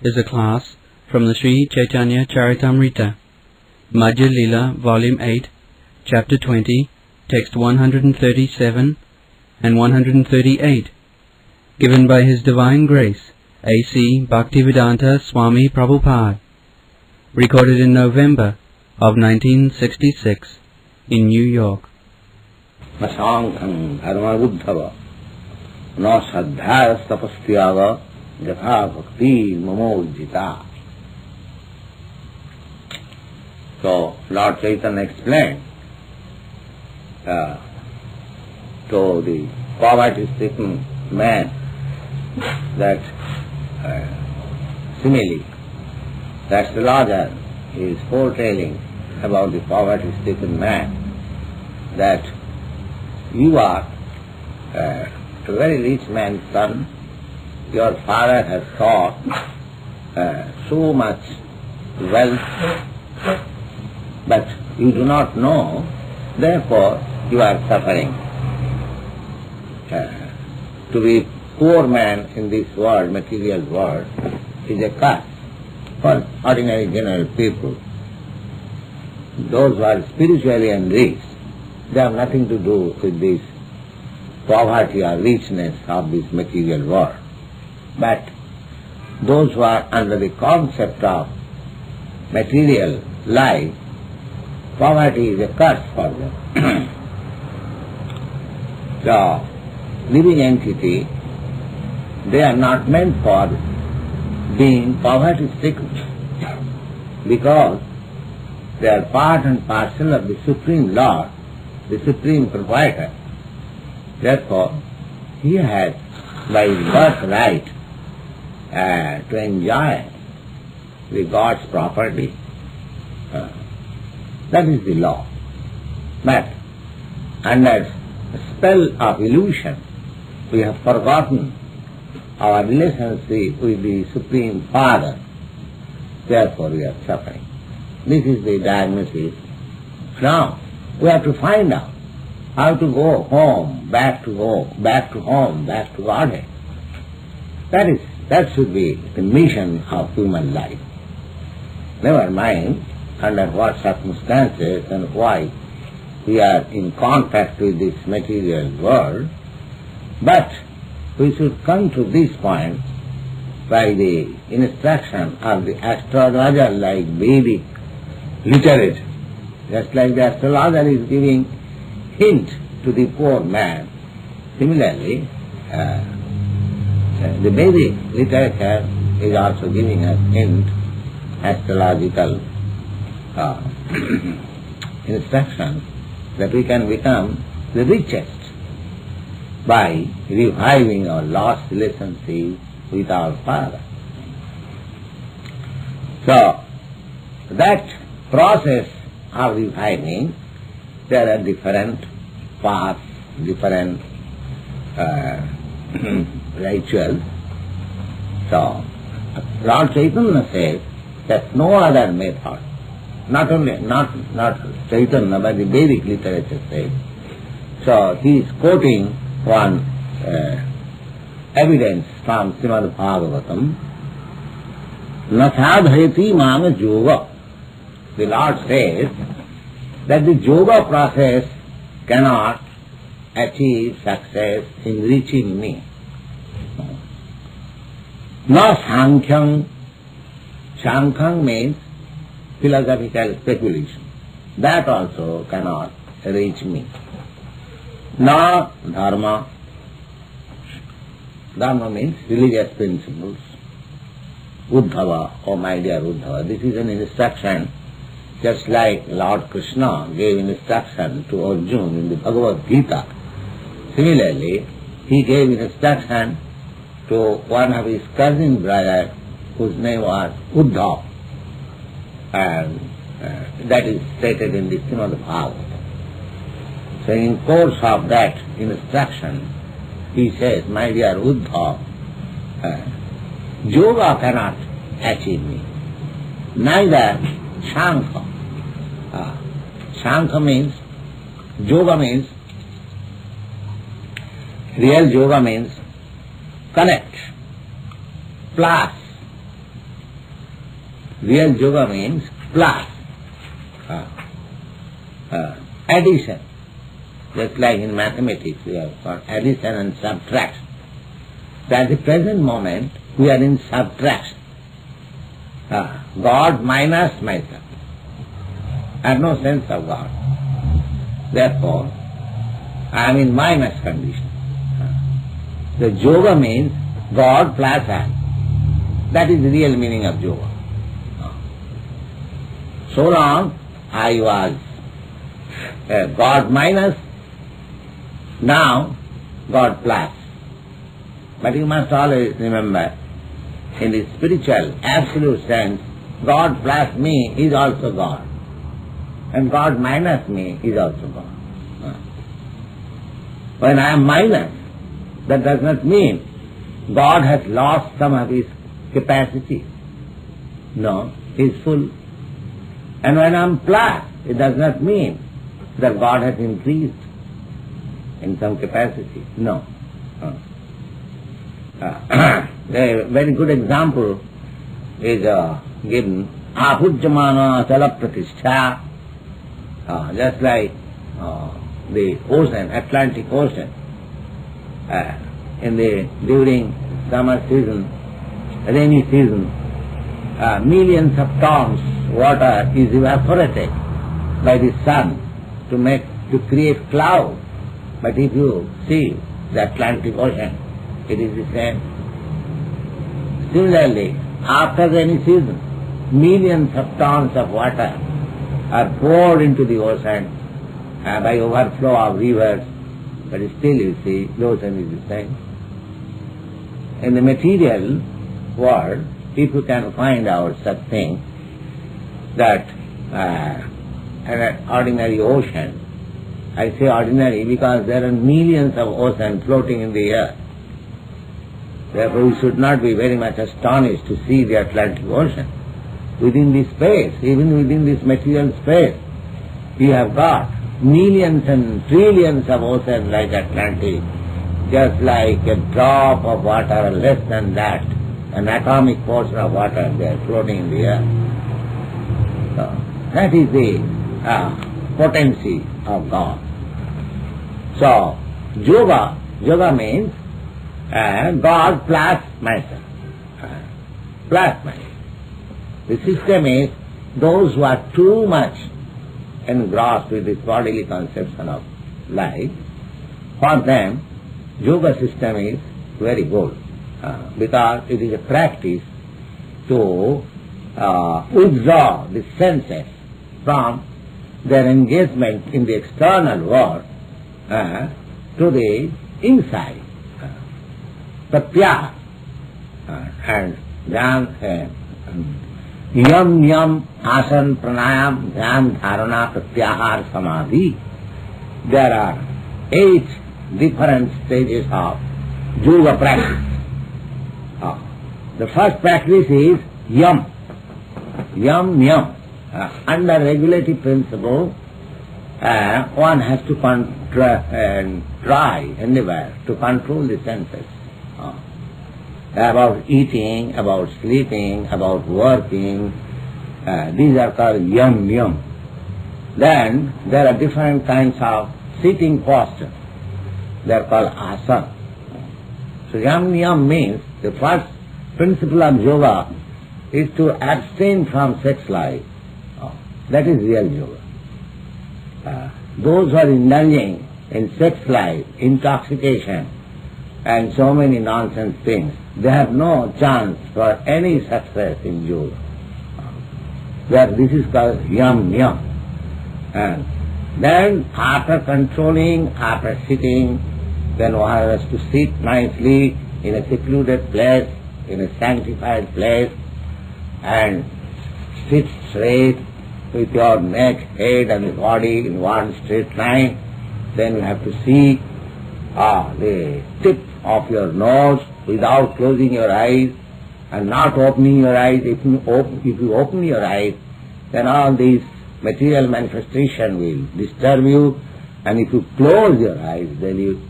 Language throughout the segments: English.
is a class from the Sri Chaitanya Charitamrita, Madhya-Lila, Volume 8, Chapter 20, Text 137 and 138, given by His Divine Grace, A.C. Bhaktivedanta Swami Prabhupada, recorded in November of 1966 in New York. Astanga-yoga Uddhava na sädhus yatha bhakti mamojjita. So Lord Chaitanya explained to the poverty-stricken man that simile, the astrologer is foretelling about the poverty-stricken man that you are a very rich man's son, your father has got so much wealth, but you do not know, therefore you are suffering. To be poor man in this world, material world, is a curse for ordinary general people. Those who are spiritually enriched, they have nothing to do with this poverty or richness of this material world. But those who are under the concept of material life, poverty is a curse for them. So, living entity, they are not meant for being poverty-stricken, because they are part and parcel of the Supreme Lord, the Supreme Proprietor. Therefore, he has, by his birthright, to enjoy the God's property. That is the law. But under the spell of illusion, we have forgotten our relationship with the Supreme Father. Therefore, we are suffering. This is the diagnosis. Now, we have to find out how to go home, back to home, back to Godhead. That should be the mission of human life. Never mind under what circumstances and why we are in contact with this material world, but we should come to this point by the instruction of the astrologer, like Vedic literature. Just like the astrologer is giving hint to the poor man, similarly the Vedic literature is also giving us hint, astrological instructions, that we can become the richest by reviving our lost relationship with our Father. So, that process of reviving, there are different paths, different rituals. So, Lord Chaitanya says that no other method, not Chaitanya, but the Vedic literature says. So, he is quoting one evidence from Srimad Bhagavatam, na sadhayati mama yoga. The Lord says that the yoga process cannot achieve success in reaching me. Na sankhya. Sankhya means philosophical speculation. That also cannot reach me. Na dharma. Dharma means religious principles. Uddhava, oh my dear Uddhava, this is an instruction, just like Lord Krsna gave instruction to Arjuna in the Bhagavad Gita. Similarly, he gave instruction to one of his cousin brothers whose name was Uddhava, and that is stated in the Srimad Bhagavatam. So in course of that instruction, he says, my dear Uddhava, yoga cannot achieve me, neither Sankhya. Sankhya means, yoga means, real yoga means connect, plus Real yoga means plus, addition. Just like in mathematics we have got addition and subtraction. So at the present moment we are in subtraction. God minus myself. I have no sense of God. Therefore, I am in minus condition. The yoga means God plus I. That is the real meaning of yoga. So long I was God minus, now God plus. But you must always remember, in the spiritual, absolute sense, God plus me is also God. And God minus me is also God. When I am minus, that does not mean God has lost some of his capacity. No, he is full. And when I am plus, it does not mean that God has increased in some capacity. No. A very good example is given. Apujyamana chala pratishtha. Just like the ocean, Atlantic Ocean, during summer season, rainy season, millions of tons water is evaporated by the sun to create cloud. But if you see the Atlantic Ocean, it is the same. Similarly, after rainy season, millions of tons of water are poured into the ocean by overflow of rivers, but still you see the ocean is the same. In the material world, if you can find out such thing, that an ordinary ocean, I say ordinary because there are millions of oceans floating in the air. Therefore we should not be very much astonished to see the Atlantic Ocean. Within this space, even within this material space, we have got millions and trillions of oceans like Atlantic, just like a drop of water or less than that, an atomic portion of water, they are floating in the air. So, that is the potency of God. So, yoga means God plus myself. Plus myself. The system is those who are too much engrossed with this bodily conception of life, for them yoga system is very good because it is a practice to withdraw the senses from their engagement in the external world to the inside. Tatya and dhyan, yam, asan, pranayam, dhyan, dharana, pratyahar, samadhi. There are 8 different stages of yoga practice. The first practice is yam. Yam. Under regulative principle, one has to try, endeavor to control the senses. About eating, about sleeping, about working, these are called yam. Then there are different kinds of sitting postures. They are called asana. So yam means the first principle of yoga is to abstain from sex life. That is real yoga. Those who are indulging in sex life, intoxication, and so many nonsense things, they have no chance for any success in yoga. This is called yam. And then after controlling, after sitting, then one has to sit nicely in a secluded place, in a sanctified place, and sit straight with your neck, head and body in one straight line. Then you have to see the tip of your nose without closing your eyes and not opening your eyes. If you open your eyes, then all these material manifestation will disturb you, and if you close your eyes, then you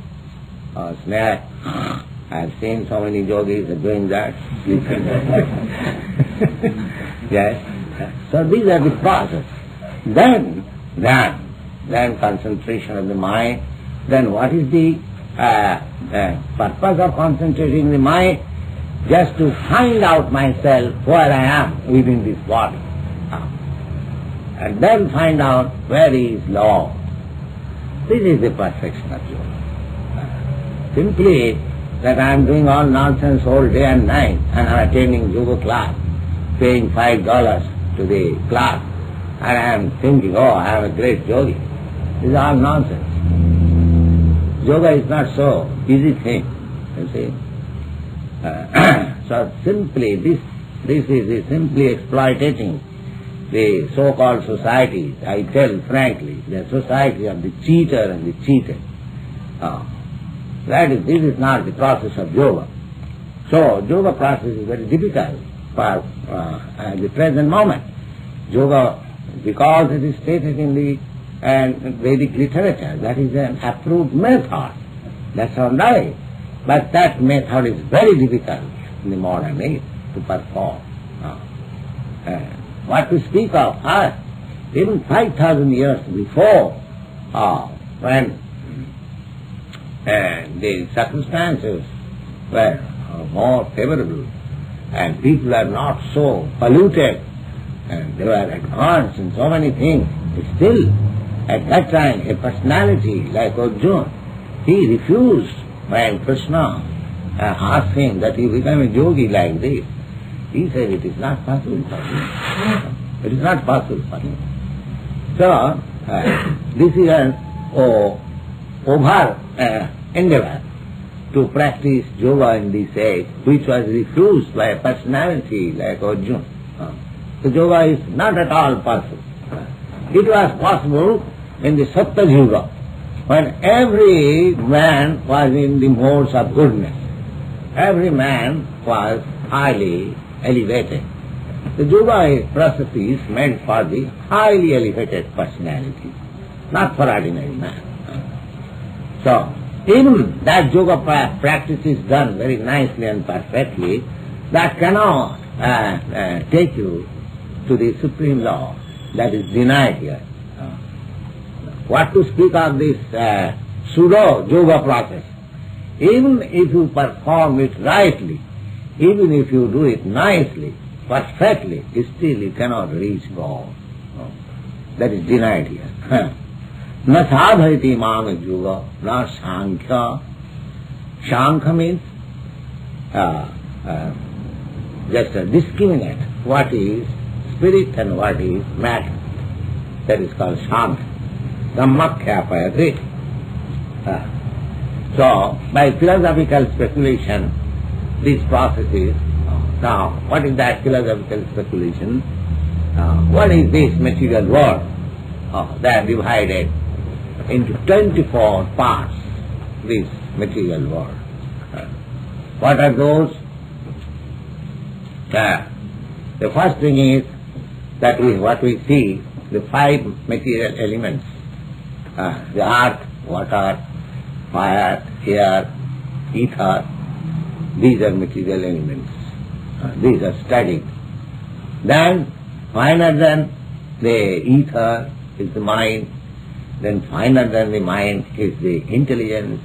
snap. I have seen so many yogis doing that, sleeping. Yes. So these are the process. Then concentration of the mind. Then what is the purpose of concentrating the mind? Just to find out myself where I am within this body. And then find out where is Lord. This is the perfection of yoga. Simply that I am doing all nonsense all day and night and I am attending yoga class, paying $5 to the class, and I am thinking, oh, I am a great yogi. This is all nonsense. Yoga is not so easy thing, you see. So simply this is simply exploiting the so-called society. I tell frankly, the society of the cheater and the cheated. This is not the process of yoga. So yoga process is very difficult for the present moment. Yoga, because it is stated in the Vedic literature, that is an approved method. That's all right. But that method is very difficult in the modern age to perform. What to speak of us, even 5,000 years before, when the circumstances were more favorable and people are not so polluted and they were advanced in so many things, still at that time a personality like Arjuna, he refused when Krsna asked him that he become a yogi like this. He said it is not possible for him. It is not possible for him. So this is an over endeavor to practice yoga in this age, which was refused by a personality like Arjuna. So yoga is not at all possible. It was possible in the Satya-Yuga, when every man was in the modes of goodness. Every man was highly elevated. The yoga process is meant for the highly elevated personality, not for ordinary man. So, even that yoga practice is done very nicely and perfectly, that cannot take you to the supreme law. That is denied here. What to speak of this pseudo yoga process? Even if you perform it rightly, even if you do it nicely, perfectly, still you cannot reach God. That is denied here. Na sadhayati mama yoga, na sankhya. Sankhya means just discriminate what is spirit and what is matter. That is called sankhya. Dhammakyapayati. So, by philosophical speculation, these processes. Now, what is that philosophical speculation? What is this material world? They are divided into 24 parts, this material world. What are those? The first thing is that what we see, the 5 material elements, the earth, water, fire, air, ether, these are material elements. These are studied. Then, finer than the ether is the mind, then finer than the mind is the intelligence,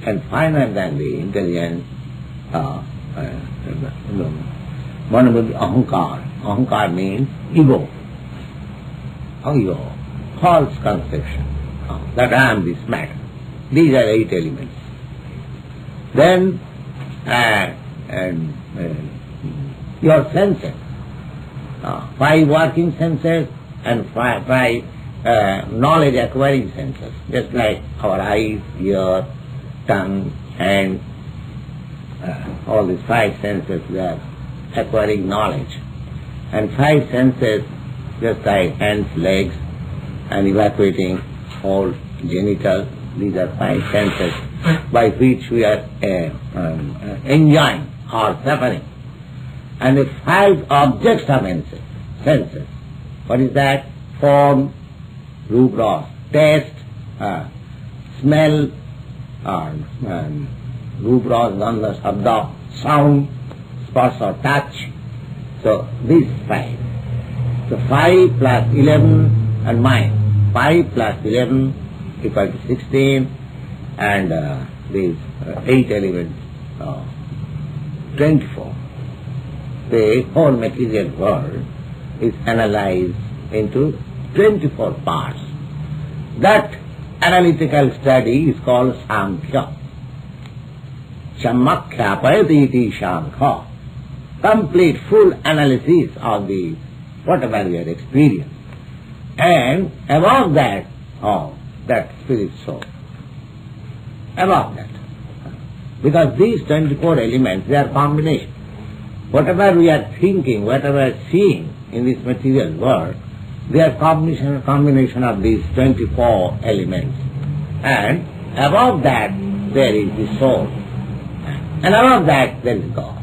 and finer than the intelligence, Manabuddhi ahankar. Ahankar means ego. Ego, false conception that I am this matter. These are 8 elements. Then, your senses, 5 working senses and 5 knowledge acquiring senses, just like our eyes, ear, tongue, hand, all these 5 senses, they are acquiring knowledge. And 5 senses, just like hands, legs, and evacuating all genital, these are 5 senses by which we are enjoying or suffering. And the 5 objects of senses. What is that? Form, roop, rasa, taste, smell, roop, rasa, gandha, sabda, sound, sparsh or touch. So these 5. So 5 plus 11 and mind. 5 plus 11 equal to 16, and these 8 elements, 24. The whole material world is analyzed into 24 parts. That analytical study is called Sankhya. Sammakhyapayati iti Sankha. Complete full analysis of the whatever your experience. And above that, that spirit soul. Above that. Because these 24 elements, they are combination. Whatever we are thinking, whatever we are seeing in this material world, they are combination of these 24 elements. And above that, there is the soul. And above that, there is God.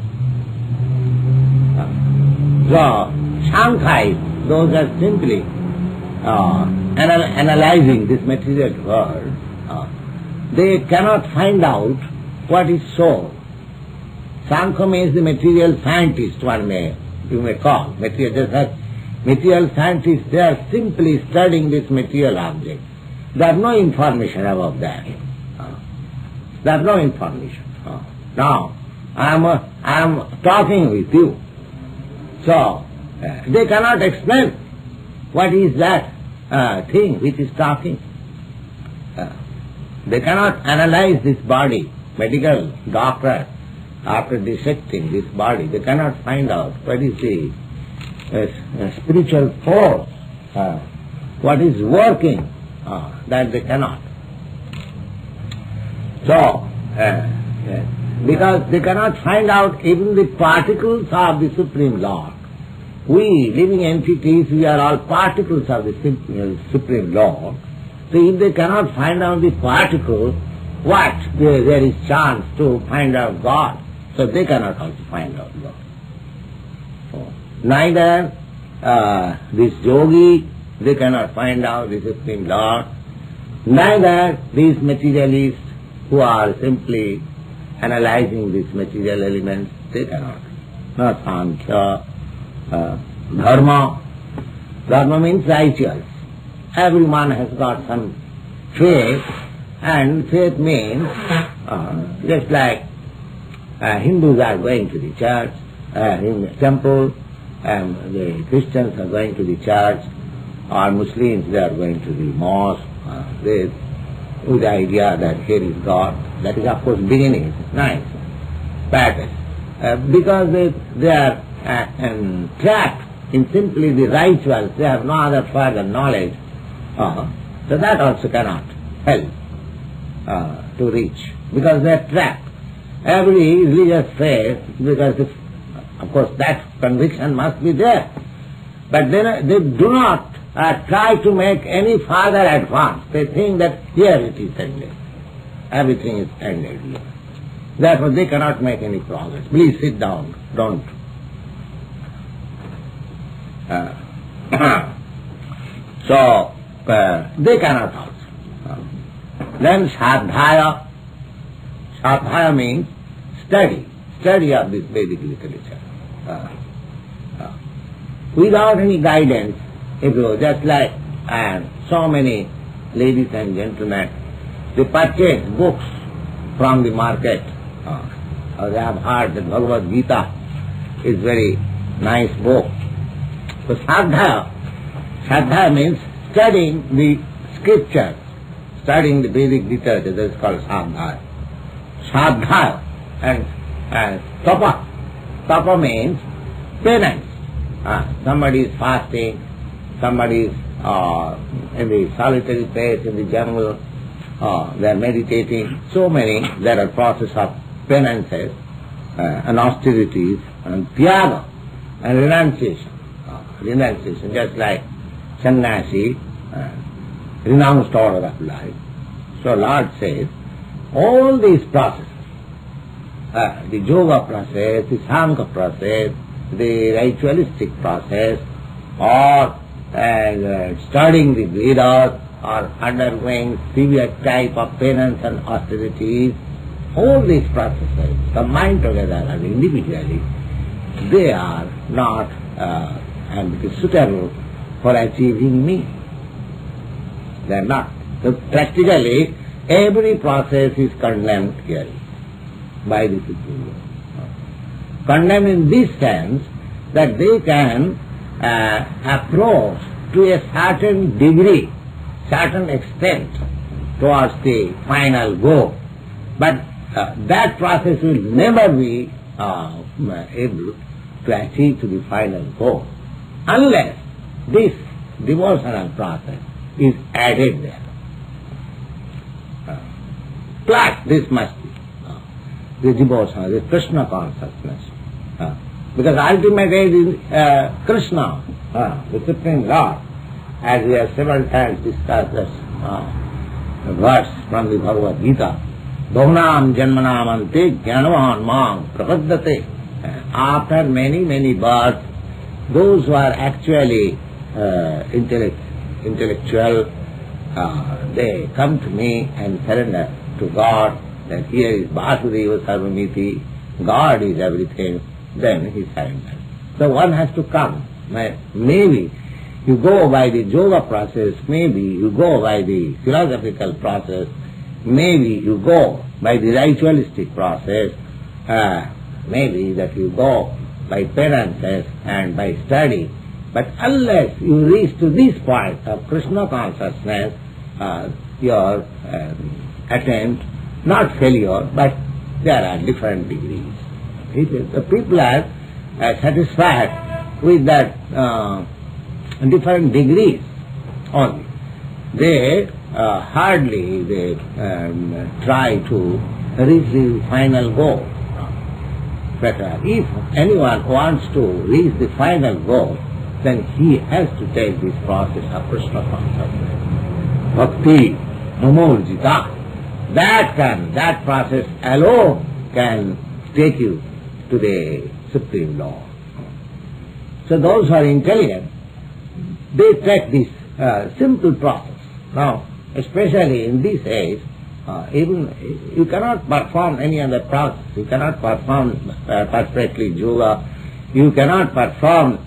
So, Sankhya, those are simply analyzing this material world. They cannot find out what is soul. Sankhya means the material scientist, you may call. Material scientists, they are simply studying this material object. There are no information about that. There are no information. Now, I am talking with you. So, they cannot explain what is that thing which is talking. They cannot analyze this body. Medical doctor, after dissecting this body, they cannot find out what is the spiritual force, what is working, that they cannot. So, because they cannot find out even the particles of the Supreme Lord. We, living entities, we are all particles of the Supreme Lord. So if they cannot find out the particle, what? There is chance to find out God. So they cannot also find out God. So, neither this yogi, they cannot find out the Supreme Lord. Neither these materialists who are simply analyzing these material elements, they cannot. No Sankhya, Dharma. Dharma means righteous. Everyone has got some faith, and faith means just like Hindus are going to the church, in the temple, and the Christians are going to the church, or Muslims, they are going to the mosque, with the idea that here is God. That is, of course, beginning. It's nice. But because they are trapped in simply the rituals, they have no other further knowledge, so that also cannot help to reach, because they are trapped. Every religious faith, because of course that conviction must be there, but they do not try to make any further advance. They think that here it is ended. Everything is ended here. Therefore they cannot make any progress. Please sit down, don't. So, they cannot also. Then Sadhaya. Sadhaya means study of this Vedic literature. Without any guidance, if you just like so many ladies and gentlemen, they purchase books from the market. They have heard that Bhagavad Gita is very nice book. So Sadhaya means studying the scriptures, studying the Vedic literature. That is called Sadhaya. Sadhaya and Tapa. Tapa means penance. Somebody is fasting, somebody is in the solitary place, in the jungle, they are meditating. So many, there are process of penances and austerities and tyaga and renunciation. Renunciation, just like sannyasi renounced order of life. So Lord says, all these processes, the yoga process, the sankhya process, the ritualistic process, or studying the Vedas, or undergoing severe type of penance and austerities, all these processes combined together and individually, they are not and it is suitable for achieving me. They are not. So practically, every process is condemned here by the Supreme Lord. Condemned in this sense that they can approach to a certain degree, certain extent towards the final goal. But that process will never be able to achieve to the final goal unless this devotional process is added there. Plus this must be the devotional, the Krsna consciousness. Because ultimate aid is Krsna, the Supreme Lord, as we have several times discussed this verse from the Bhagavad Gita. Bhavanam janmanam ante jnanavan mang prapaddate. After many births, those who are actually intellectual, they come to me and surrender to God, that here is Vasudeva Sarvamiti, God is everything, then he surrenders. So one has to come. Maybe you go by the yoga process, maybe you go by the philosophical process, maybe you go by the ritualistic process, maybe that you go by penances and by study. But unless you reach to this point of Krishna consciousness, you are attained, not failure, but there are different degrees. The people are satisfied with that different degrees only. They hardly try to reach the final goal. But if anyone wants to reach the final goal, then he has to take this process of Krishna consciousness. Bhakti, mamurjita. That process alone can take you to the Supreme Lord. So those who are intelligent, they take this simple process. Now, especially in this age, even you cannot perform any other process. You cannot perform perfectly yoga. You cannot perform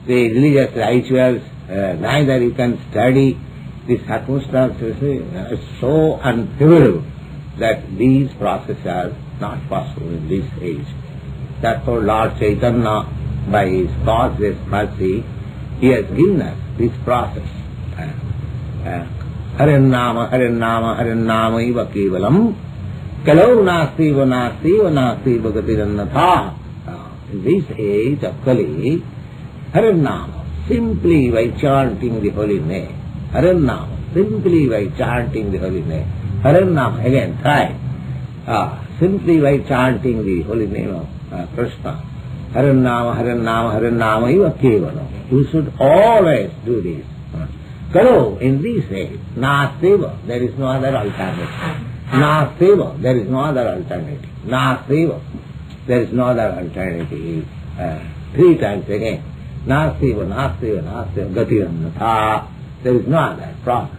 the religious rituals. Neither you can study. The circumstances are so unfavorable that these processes are not possible in this age. Therefore Lord Chaitanya, by his causeless mercy, he has given us this process. Harannama, Harannama, Harannama iva kevalam, kalau nasti va nasti va nasti va gatirannatha. In this age of Kali, Harannama, simply by chanting the holy name. Harannama, simply by chanting the holy name. Harannama, again, try. Simply by chanting the holy name of Krishna. Harannama, Harannama, Harannama iva kevalam. You should always do this. Kalo, in this age, nastiva, there is no other alternative. Nastiva, there is no other alternative. Nastiva, there is no other alternative. 3 times again. Nastiva, nastiva, nastiva, gatirannatha. There is no other process.